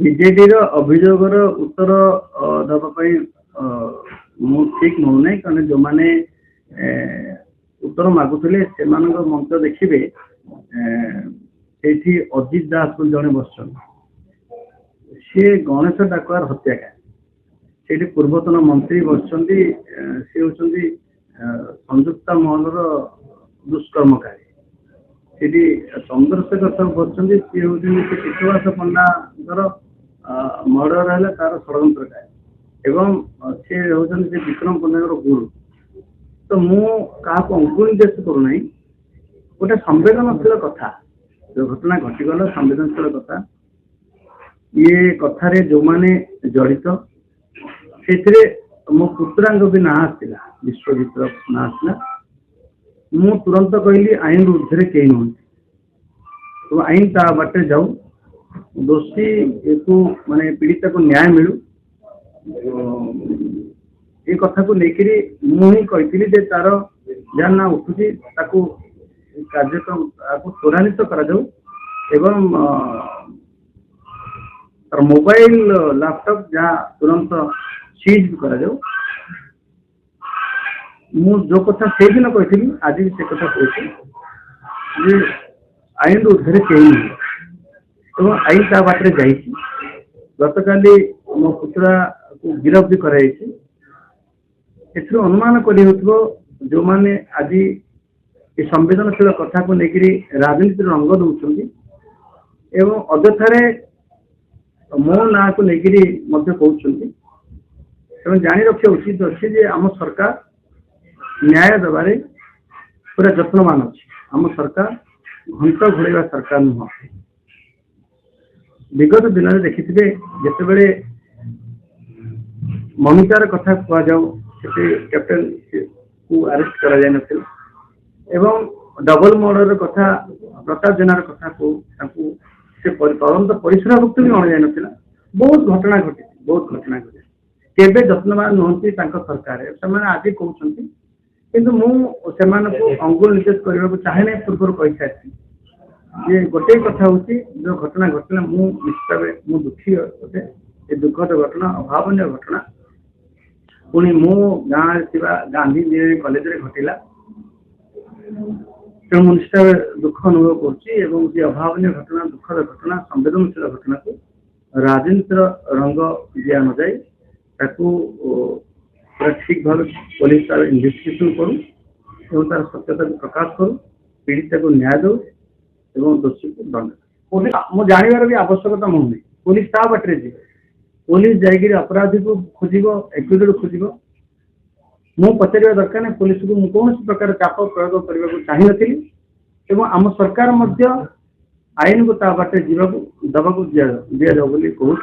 विजेडी अभियोगर उत्तर दवाई मु ठीक नौ ना कारण जो मैंने उत्तर मागुले से मंच देखिए ये अजित दास को जड़े बस सी गणेश डाकुआर हत्याकांड से पूर्वतन मंत्री बस सी हूँ संयुक्ता महलर दुष्कर्मकारी से चंद्रशेखर साहू बस सी हूँ कृष्णवास पंडा मर्डर है तार षड्यंत्रकारी एवं सी हूँ विक्रम पंडा गुरु। तो मु क्या अंकुल देश करूना गोटे संवेदनशील कथा जो घटना घटीगला संवेदनशील कथा ये कथार जो मैंने जड़ित से मो पुत्रा भी ना आसला विश्वजित ना आसला मु तुरंत कहली आईन ऊर्धे कई नुहत तो आईन ता बाटे जाऊ दोषी को माने पीड़िता को न्याय मिलू ये कथा को लेकर मुझे कही तार जहाँ ना उठुची कार्यक्रम त्वरान्वित करा एवं तार मोबाइल लैपटॉप जहाँ तुरंत सीज करा मु जो कथा से दिन कही आज भी से कथा कही आईन ऊर्धे कई नहीं आईन ता बाटे जा गतकाली मो पुतला को गिरफ्त भी कराई अनुमान कर जो मैंने आज ये संवेदनशील कथा को लेकर राजनीति रंग दौरान एवं अजथारे मो ना को लेकर कहते जानी रखा उचित अच्छे आम सरकार न्याय देवे पूरा जत्नवान अच्छे आम सरकार घंट घोड़ा सरकार नुह विगत दिन में देखिए जिते ममितार कथा कहुए कैप्टेन को अरेस्ट करा जाय नथिल एवं डबल मर्डर कथा प्रताप जेनार कथा को से तदंत परिसरभुक्त भी अणा जाता बहुत घटना घटी केबे जत्नवान नुहति सरकार से आज कहते किंतु मुझे अंगुल निर्देश करने चाहे पूर्व कही सारी ये गोटे कथा हूँ जो घटना घटना निश्चित मु दुखी अटे ये दुखद घटना अभावन घटना पुणी मो गाँव गांधी इंजीनियरिंग कॉलेज रे घटिला तेणु निश्चित दुख अनुभव कर अभावन घटना दुखद घटना संवेदनशील घटना को राजनीतिर रंग दिया न जाए पूरा ठीक भाव पुलिस तार इन्वेस्टिगेशन करूँ तार सत्यता को प्रकाश करूँ पीड़िता को न्याय दो एवं दोषी को दंड मो जानवर भी आवश्यकता मुझे पुलिस ता बाटे जी पुलिस जाकि अपराधी को खोज एक्यूज खोज मु पचार दरकार ना पुलिस को मुझे कौन प्रकार चाप प्रयोग करने को चाह नी आम सरकार आईन को ता बाटे दबा दि जाऊ कहूँ।